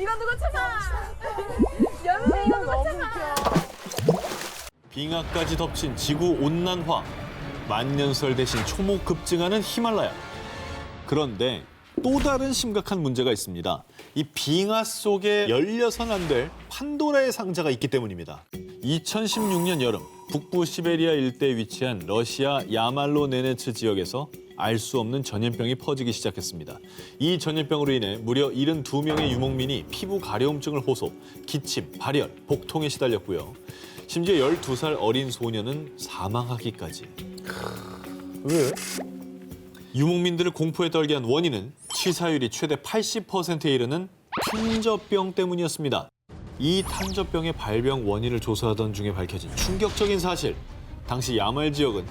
이거 누가 찾아? 여름에 이거 누가 찾아? 빙하까지 덮친 지구 온난화. 만년설 대신 초목 급증하는 히말라야. 그런데 또 다른 심각한 문제가 있습니다. 이 빙하 속에 열려선 안 될 판도라의 상자가 있기 때문입니다. 2016년 여름 북부 시베리아 일대에 위치한 러시아 야말로 네네츠 지역에서 알 수 없는 전염병이 퍼지기 시작했습니다. 이 전염병으로 인해 무려 72명의 유목민이 피부 가려움증을 호소, 기침, 발열, 복통에 시달렸고요. 심지어 12살 어린 소년은 사망하기까지. 왜? 유목민들을 공포에 떨게 한 원인은 치사율이 최대 80%에 이르는 탄저병 때문이었습니다. 이 탄저병의 발병 원인을 조사하던 중에 밝혀진 충격적인 사실. 당시 야말 지역은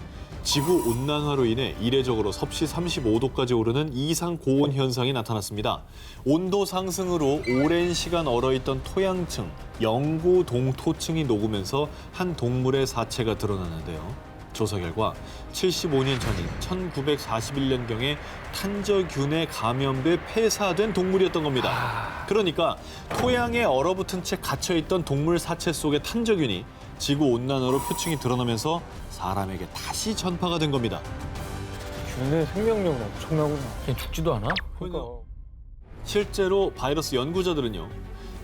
지구 온난화로 인해 이례적으로 섭씨 35도까지 오르는 이상 고온 현상이 나타났습니다. 온도 상승으로 오랜 시간 얼어있던 토양층, 영고동토층이 녹으면서 한 동물의 사체가 드러나는데요. 조사 결과 75년 전인 1941년경에 탄저균에 감염돼 폐사된 동물이었던 겁니다. 그러니까 토양에 얼어붙은 채 갇혀있던 동물 사체 속의 탄저균이 지구온난화로 표층이 드러나면서 사람에게 다시 전파가 된 겁니다. 균의 생명력은 엄청나구나. 걔 죽지도 않아? 그러니까. 실제로 바이러스 연구자들은요.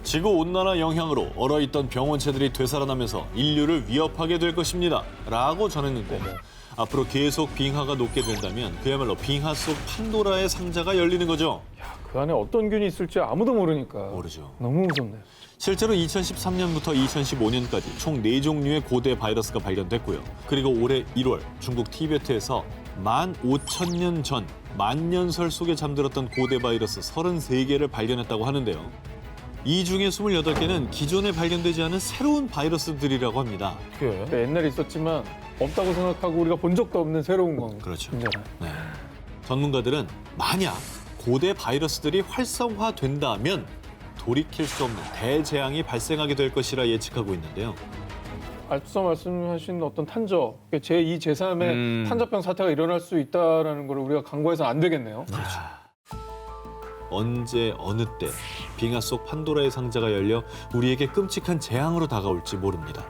지구온난화 영향으로 얼어있던 병원체들이 되살아나면서 인류를 위협하게 될 것입니다. 라고 전했는데 앞으로 계속 빙하가 녹게 된다면 그야말로 빙하 속 판도라의 상자가 열리는 거죠. 야, 그 안에 어떤 균이 있을지 아무도 모르니까. 모르죠. 너무 무섭네. 실제로 2013년부터 2015년까지 총 4종류의 고대 바이러스가 발견됐고요. 그리고 올해 1월 중국 티베트에서 15,000년 전 만년설 속에 잠들었던 고대 바이러스 33개를 발견했다고 하는데요. 이 중에 28개는 기존에 발견되지 않은 새로운 바이러스들이라고 합니다. 그러니까 옛날에 있었지만 없다고 생각하고 우리가 본 적도 없는 새로운 건. 그렇죠. 진짜로. 네. 전문가들은 만약 고대 바이러스들이 활성화된다면 돌이킬 수 없는 대재앙이 발생하게 될 것이라 예측하고 있는데요. 앞서 말씀하신 어떤 탄저, 제2, 제3의 탄저병 사태가 일어날 수 있다는 걸 우리가 간과해서는 안 되겠네요. 언제 어느 때 빙하 속 판도라의 상자가 열려 우리에게 끔찍한 재앙으로 다가올지 모릅니다.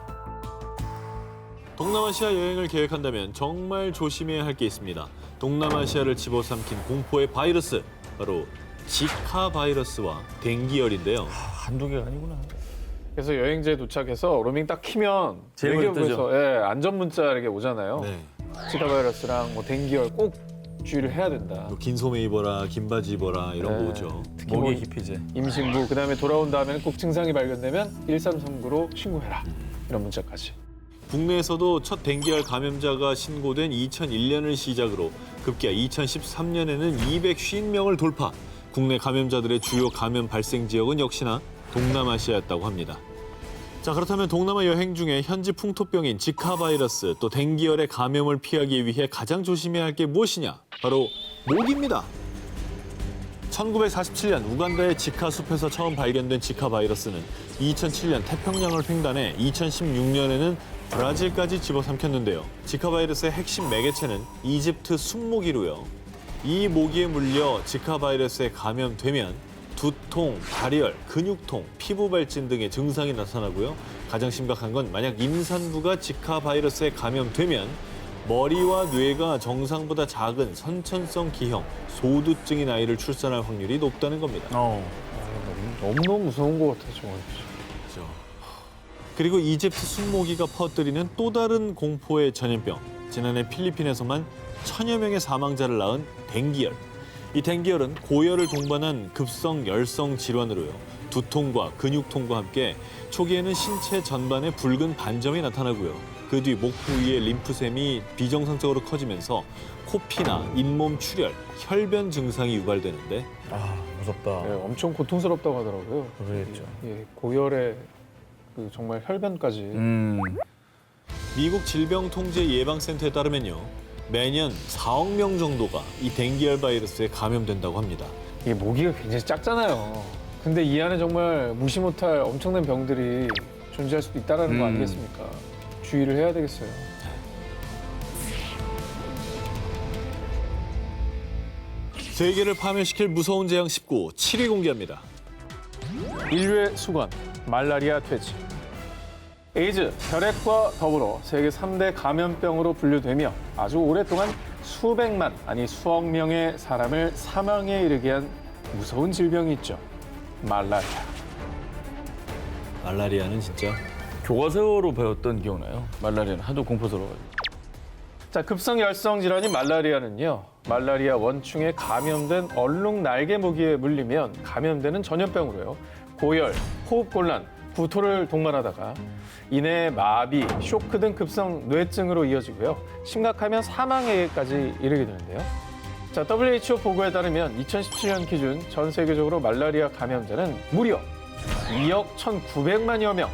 동남아시아 여행을 계획한다면 정말 조심해야 할 게 있습니다. 동남아시아를 집어삼킨 공포의 바이러스, 바로 지카 바이러스와 댕기열인데요. 한두 개가 아니구나. 그래서 여행지에 도착해서 로밍 딱 키면 제일 먼저 대기업에서 안전 문자 이렇게 오잖아요. 네. 지카 바이러스랑 뭐 댕기열 꼭 주의를 해야 된다. 뭐 긴 소매 입어라, 긴 바지 입어라 이런 네. 거 오죠. 특히 뭐 모기 기피제. 임신부 그다음에 돌아온 다음에는 꼭 증상이 발견되면 1339로 신고해라. 이런 문자까지. 국내에서도 첫 댕기열 감염자가 신고된 2001년을 시작으로 급기야 2013년에는 250명을 돌파. 국내 감염자들의 주요 감염 발생 지역은 역시나 동남아시아였다고 합니다. 자, 그렇다면 동남아 여행 중에 현지 풍토병인 지카 바이러스 또 댕기열의 감염을 피하기 위해 가장 조심해야 할 게 무엇이냐? 바로 모기입니다. 1947년 우간다의 지카 숲에서 처음 발견된 지카 바이러스는 2007년 태평양을 횡단해 2016년에는 브라질까지 집어삼켰는데요. 지카 바이러스의 핵심 매개체는 이집트 숲모기로요. 이 모기에 물려 지카 바이러스에 감염되면 두통, 발열, 근육통, 피부 발진 등의 증상이 나타나고요. 가장 심각한 건 만약 임산부가 지카 바이러스에 감염되면 머리와 뇌가 정상보다 작은 선천성 기형, 소두증인 아이를 출산할 확률이 높다는 겁니다. 너무너무 무서운 것 같아, 정말. 그렇죠. 그리고 이집트 숲모기가 퍼뜨리는 또 다른 공포의 전염병. 지난해 필리핀에서만 1000여 명의 사망자를 낳은 댕기열. 이 댕기열은 고열을 동반한 급성 열성 질환으로요. 두통과 근육통과 함께 초기에는 신체 전반에 붉은 반점이 나타나고요. 그 뒤 목 부위의 림프샘이 비정상적으로 커지면서 코피나 잇몸 출혈, 혈변 증상이 유발되는데 아, 무섭다. 네, 엄청 고통스럽다고 하더라고요. 그러겠죠. 예, 고열에 그 정말 혈변까지. 미국 질병통제예방센터에 따르면요. 매년 4억 명 정도가 이 댕기열 바이러스에 감염된다고 합니다. 이게 모기가 굉장히 작잖아요. 근데 이 안에 정말 무시 못할 엄청난 병들이 존재할 수도 있다는 거 아니겠습니까? 주의를 해야 되겠어요. 세계를 파멸시킬 무서운 재앙 19, 7위 공개합니다. 인류의 수건, 말라리아 퇴치. 에이즈, 혈액과 더불어 세계 3대 감염병으로 분류되며 아주 오랫동안 수백만, 아니 수억 명의 사람을 사망에 이르게 한 무서운 질병이 있죠. 말라리아. 말라리아는 진짜 교과서로 배웠던 기억나요? 말라리아는 하도 공포스러워가지고. 자, 급성 열성 질환인 말라리아는요. 말라리아 원충에 감염된 얼룩 날개 모기에 물리면 감염되는 전염병으로요. 고열, 호흡곤란, 구토를 동반하다가 이내 마비, 쇼크 등 급성 뇌증으로 이어지고요. 심각하면 사망에까지 이르게 되는데요. 자, WHO 보고에 따르면 2017년 기준 전 세계적으로 말라리아 감염자는 무려 2억 1,900만여 명,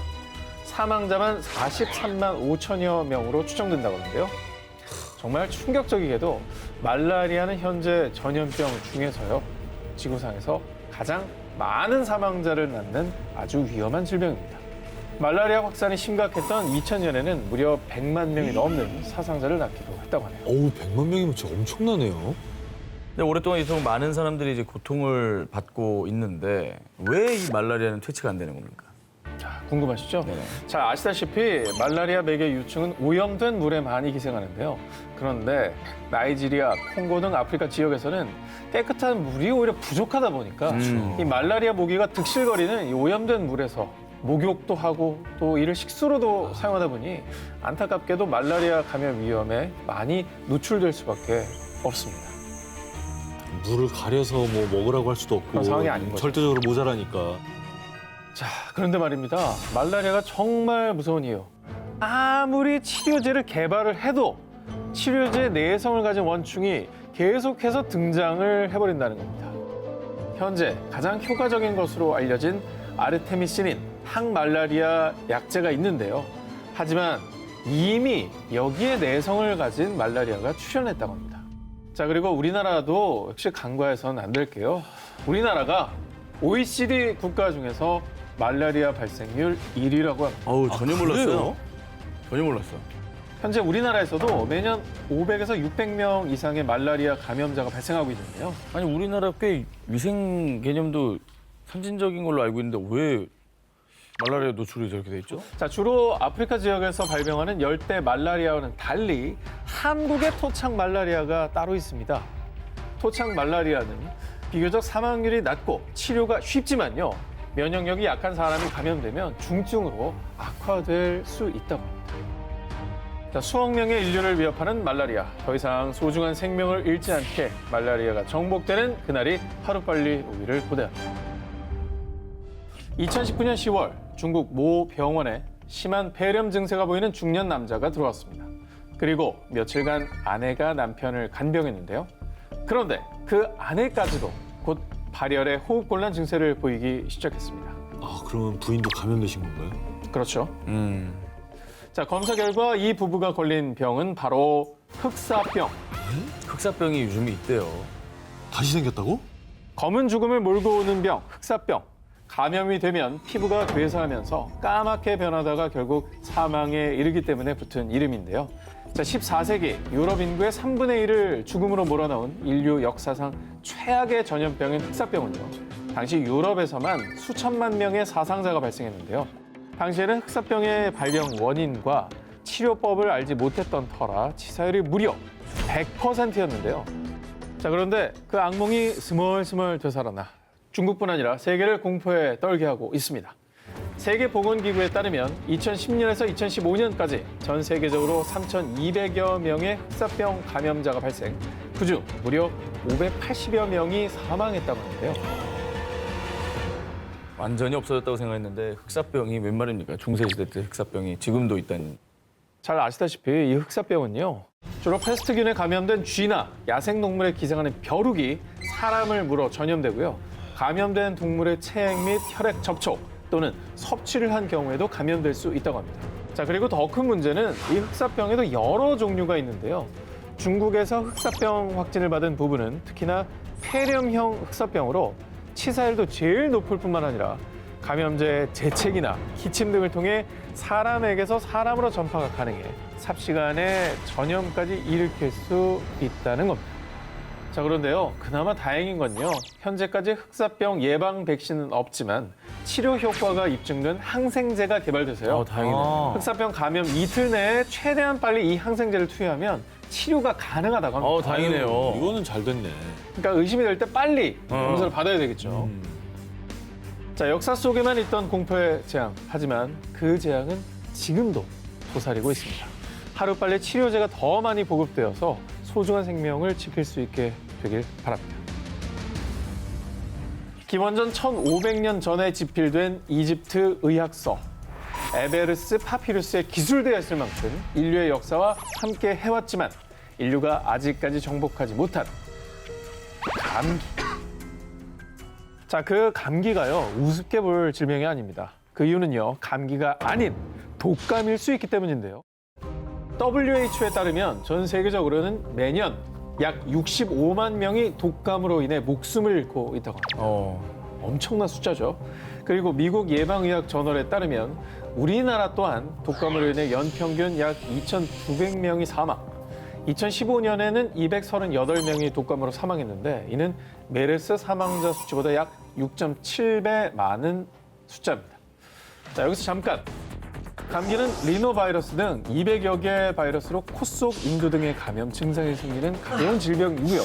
사망자만 43만 5천여 명으로 추정된다고 하는데요. 정말 충격적이게도 말라리아는 현재 전염병 중에서요. 지구상에서 가장 많은 사망자를 낳는 아주 위험한 질병입니다. 말라리아 확산이 심각했던 2000년에는 무려 100만 명이 넘는 사상자를 낳기도 했다고 하네요. 어우 100만 명이면 진짜 엄청나네요. 근데 오랫동안 이렇게 많은 사람들이 이제 고통을 받고 있는데 왜 이 말라리아는 퇴치가 안 되는 겁니까? 자, 궁금하시죠? 네네. 잘 아시다시피 말라리아 맥의 유충은 오염된 물에 많이 기생하는데요. 그런데 나이지리아, 콩고 등 아프리카 지역에서는 깨끗한 물이 오히려 부족하다 보니까 이 말라리아 모기가 득실거리는 이 오염된 물에서 목욕도 하고 또 이를 식수로도 사용하다 보니 안타깝게도 말라리아 감염 위험에 많이 노출될 수밖에 없습니다. 물을 가려서 뭐 먹으라고 할 수도 없고 그런 상황이 아닌 거죠. 절대적으로 모자라니까. 자, 그런데 말입니다. 말라리아가 정말 무서운 이유. 아무리 치료제를 개발을 해도 치료제 내성을 가진 원충이 계속해서 등장을 해버린다는 겁니다. 현재 가장 효과적인 것으로 알려진 아르테미신인 항말라리아 약제가 있는데요. 하지만 이미 여기에 내성을 가진 말라리아가 출현했다고 합니다. 자, 그리고 우리나라도 역시 간과해서는 안 될게요. 우리나라가 OECD 국가 중에서 말라리아 발생률 1위라고 합니다. 어우, 전혀 몰랐어요. 그래요? 전혀 몰랐어. 현재 우리나라에서도 매년 500에서 600명 이상의 말라리아 감염자가 발생하고 있는데요. 아니, 우리나라 꽤 위생 개념도 선진적인 걸로 알고 있는데 왜 말라리아 노출이 저렇게 돼 있죠? 자, 주로 아프리카 지역에서 발병하는 열대 말라리아와는 달리 한국의 토착 말라리아가 따로 있습니다. 토착 말라리아는 비교적 사망률이 낮고 치료가 쉽지만요. 면역력이 약한 사람이 감염되면 중증으로 악화될 수 있다고 합니다. 자, 수억 명의 인류를 위협하는 말라리아. 더 이상 소중한 생명을 잃지 않게 말라리아가 정복되는 그날이 하루빨리 오기를 고대합니다. 2019년 10월 중국 모 병원에 심한 폐렴 증세가 보이는 중년 남자가 들어왔습니다. 그리고 며칠간 아내가 남편을 간병했는데요. 그런데 그 아내까지도 곧 발열의 호흡곤란 증세를 보이기 시작했습니다. 아 그러면 부인도 감염되신 건가요? 그렇죠. 음. 자, 검사 결과 이 부부가 걸린 병은 바로 흑사병. 흑사병이 요즘에 있대요. 다시 생겼다고? 검은 죽음을 몰고 오는 병, 흑사병. 감염이 되면 피부가 괴사하면서 까맣게 변하다가 결국 사망에 이르기 때문에 붙은 이름인데요. 자, 14세기 유럽 인구의 3분의 1을 죽음으로 몰아넣은 인류 역사상 최악의 전염병인 흑사병은요. 당시 유럽에서만 수천만 명의 사상자가 발생했는데요. 당시에는 흑사병의 발병 원인과 치료법을 알지 못했던 터라 치사율이 무려 100%였는데요. 자, 그런데 그 악몽이 스멀스멀 되살아나 중국뿐 아니라 세계를 공포에 떨게 하고 있습니다. 세계보건기구에 따르면 2010년에서 2015년까지 전 세계적으로 3,200여 명의 흑사병 감염자가 발생, 그중 무려 580여 명이 사망했다고 하는데요. 완전히 없어졌다고 생각했는데 흑사병이 웬 말입니까? 중세시대 때 흑사병이 지금도 있다니. 잘 아시다시피 이 흑사병은요. 주로 패스트균에 감염된 쥐나 야생동물에 기생하는 벼룩이 사람을 물어 전염되고요. 감염된 동물의 체액 및 혈액 접촉 또는 섭취를 한 경우에도 감염될 수 있다고 합니다. 자, 그리고 더 큰 문제는 이 흑사병에도 여러 종류가 있는데요. 중국에서 흑사병 확진을 받은 부부는 특히나 폐렴형 흑사병으로 치사율도 제일 높을 뿐만 아니라 감염제의 재채기나 기침 등을 통해 사람에게서 사람으로 전파가 가능해 삽시간에 전염까지 일으킬 수 있다는 겁니다. 자, 그런데요. 그나마 다행인 건요. 현재까지 흑사병 예방 백신은 없지만 치료 효과가 입증된 항생제가 개발돼서요. 다행이네. 흑사병 감염 이틀 내에 최대한 빨리 이 항생제를 투여하면 치료가 가능하다고 합니다. 다행이네요. 이거는 잘 됐네. 그러니까 의심이 될 때 빨리 검사를 받아야 되겠죠. 자, 역사 속에만 있던 공포의 재앙. 하지만 그 재앙은 지금도 도사리고 있습니다. 하루빨리 치료제가 더 많이 보급되어서 소중한 생명을 지킬 수 있게 되길 바랍니다. 기원전 1500년 전에 집필된 이집트 의학서 에베르스 파피루스에 기술되어 있을 만큼 인류의 역사와 함께 해왔지만 인류가 아직까지 정복하지 못한 감기. 자, 그 감기가요, 우습게 볼 질병이 아닙니다. 그 이유는요, 감기가 아닌 독감일 수 있기 때문인데요. WHO에 따르면 전 세계적으로는 매년 약 65만 명이 독감으로 인해 목숨을 잃고 있다고 합니다. 엄청난 숫자죠. 그리고 미국 예방의학 저널에 따르면 우리나라 또한 독감으로 인해 연평균 약 2,900명이 사망. 2015년에는 238명이 독감으로 사망했는데 이는 메르스 사망자 수치보다 약 6.7배 많은 숫자입니다. 자, 여기서 잠깐. 감기는 리노바이러스 등 200여 개 바이러스로 코 속 인두 등의 감염 증상이 생기는 가벼운 질병이고요.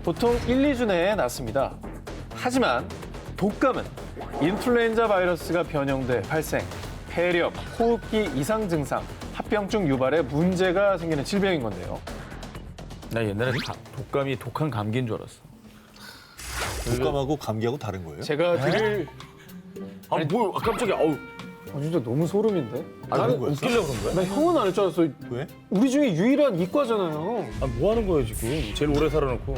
보통 1, 2주 내에 낫습니다. 하지만 독감은 인플루엔자 바이러스가 변형돼 발생, 폐렴, 호흡기 이상 증상, 합병증 유발에 문제가 생기는 질병인 건데요. 나 옛날에 독감이 독한 감기인 줄 알았어. 독감하고 감기하고 다른 거예요? 제가 드릴... 깜짝이야. 진짜 너무 소름인데? 나는 거였어? 웃기려고 그런 거야? 나 형은 안 할 줄 알았어. 왜? 우리 중에 유일한 이과잖아요. 뭐 하는 거예요, 지금? 제일 오래 살아놓고.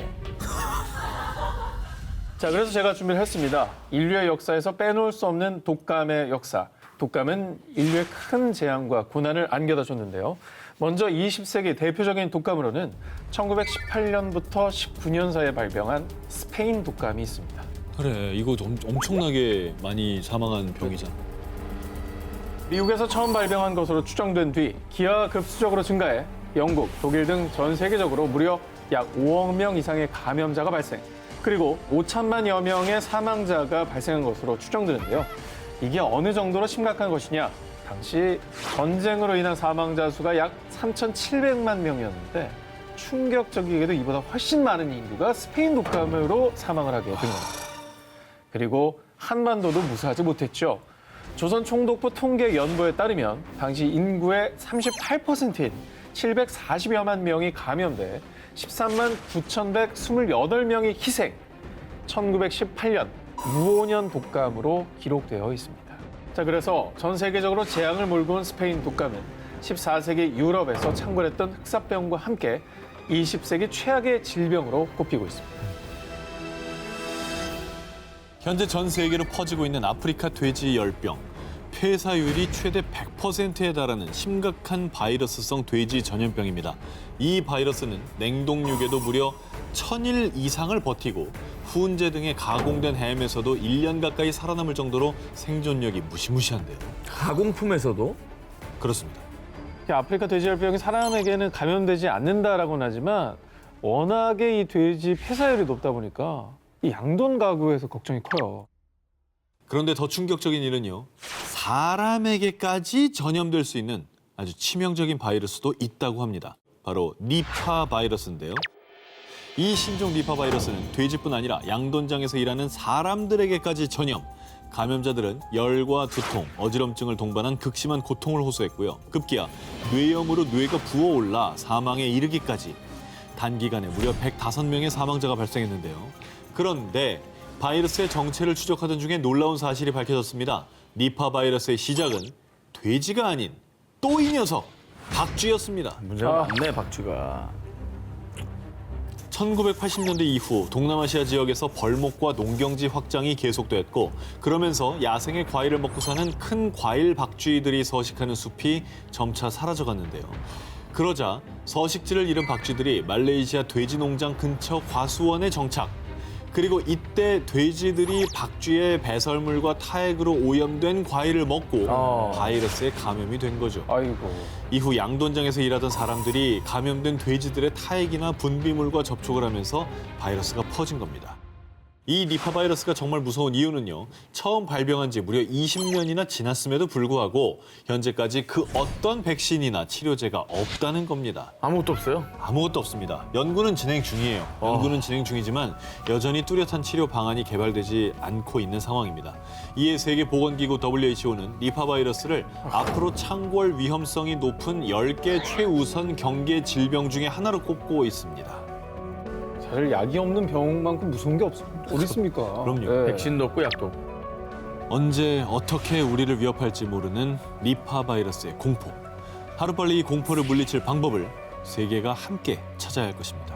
자, 그래서 제가 준비를 했습니다. 인류의 역사에서 빼놓을 수 없는 독감의 역사. 독감은 인류의 큰 재앙과 고난을 안겨다 줬는데요. 먼저 20세기 대표적인 독감으로는 1918년부터 19년 사이에 발병한 스페인 독감이 있습니다. 그래, 이거 엄청나게 많이 사망한 병이잖아. 미국에서 처음 발병한 것으로 추정된 뒤 기하급수적으로 증가해 영국, 독일 등 전 세계적으로 무려 약 5억 명 이상의 감염자가 발생, 그리고 5천만여 명의 사망자가 발생한 것으로 추정되는데요. 이게 어느 정도로 심각한 것이냐? 당시 전쟁으로 인한 사망자 수가 약 3,700만 명이었는데 충격적이게도 이보다 훨씬 많은 인구가 스페인 독감으로 사망을 하게 된 겁니다. 그리고 한반도도 무사하지 못했죠. 조선 총독부 통계연보에 따르면 당시 인구의 38%인 740여만 명이 감염돼 13만 9,128명이 희생, 1918년 무오년 독감으로 기록되어 있습니다. 자, 그래서 전 세계적으로 재앙을 몰고 온 스페인 독감은 14세기 유럽에서 창궐했던 흑사병과 함께 20세기 최악의 질병으로 꼽히고 있습니다. 현재 전 세계로 퍼지고 있는 아프리카 돼지 열병. 폐사율이 최대 100%에 달하는 심각한 바이러스성 돼지 전염병입니다. 이 바이러스는 냉동육에도 무려 1,000일 이상을 버티고 훈제 등의 가공된 햄에서도 1년 가까이 살아남을 정도로 생존력이 무시무시한데요. 가공품에서도? 그렇습니다. 아프리카 돼지열병이 사람에게는 감염되지 않는다라고는 하지만 워낙에 이 돼지 폐사율이 높다 보니까 이 양돈 가구에서 걱정이 커요. 그런데 더 충격적인 일은요. 사람에게까지 전염될 수 있는 아주 치명적인 바이러스도 있다고 합니다. 바로 니파 바이러스인데요. 이 신종 니파 바이러스는 돼지뿐 아니라 양돈장에서 일하는 사람들에게까지 전염. 감염자들은 열과 두통, 어지럼증을 동반한 극심한 고통을 호소했고요. 급기야 뇌염으로 뇌가 부어올라 사망에 이르기까지. 단기간에 무려 105명의 사망자가 발생했는데요. 그런데 바이러스의 정체를 추적하던 중에 놀라운 사실이 밝혀졌습니다. 니파 바이러스의 시작은 돼지가 아닌 또 이 녀석, 박쥐였습니다. 문제가 많네, 박쥐가. 1980년대 이후 동남아시아 지역에서 벌목과 농경지 확장이 계속됐고 그러면서 야생의 과일을 먹고 사는 큰 과일 박쥐들이 서식하는 숲이 점차 사라져갔는데요. 그러자 서식지를 잃은 박쥐들이 말레이시아 돼지 농장 근처 과수원에 정착. 그리고 이때 돼지들이 박쥐의 배설물과 타액으로 오염된 과일을 먹고 바이러스에 감염이 된 거죠. 아이고. 이후 양돈장에서 일하던 사람들이 감염된 돼지들의 타액이나 분비물과 접촉을 하면서 바이러스가 퍼진 겁니다. 이 니파 바이러스가 정말 무서운 이유는요. 처음 발병한 지 무려 20년이나 지났음에도 불구하고 현재까지 그 어떤 백신이나 치료제가 없다는 겁니다. 아무것도 없어요? 아무것도 없습니다. 연구는 진행 중이에요. 연구는 진행 중이지만 여전히 뚜렷한 치료 방안이 개발되지 않고 있는 상황입니다. 이에 세계보건기구 WHO는 니파 바이러스를 앞으로 창궐 위험성이 높은 10개 최우선 경계 질병 중에 하나로 꼽고 있습니다. 사실 약이 없는 병만큼 무서운 게 어디 있습니까? 그럼요. 백신도 없고 약도 없고. 언제 어떻게 우리를 위협할지 모르는 니파 바이러스의 공포. 하루빨리 이 공포를 물리칠 방법을 세계가 함께 찾아야 할 것입니다.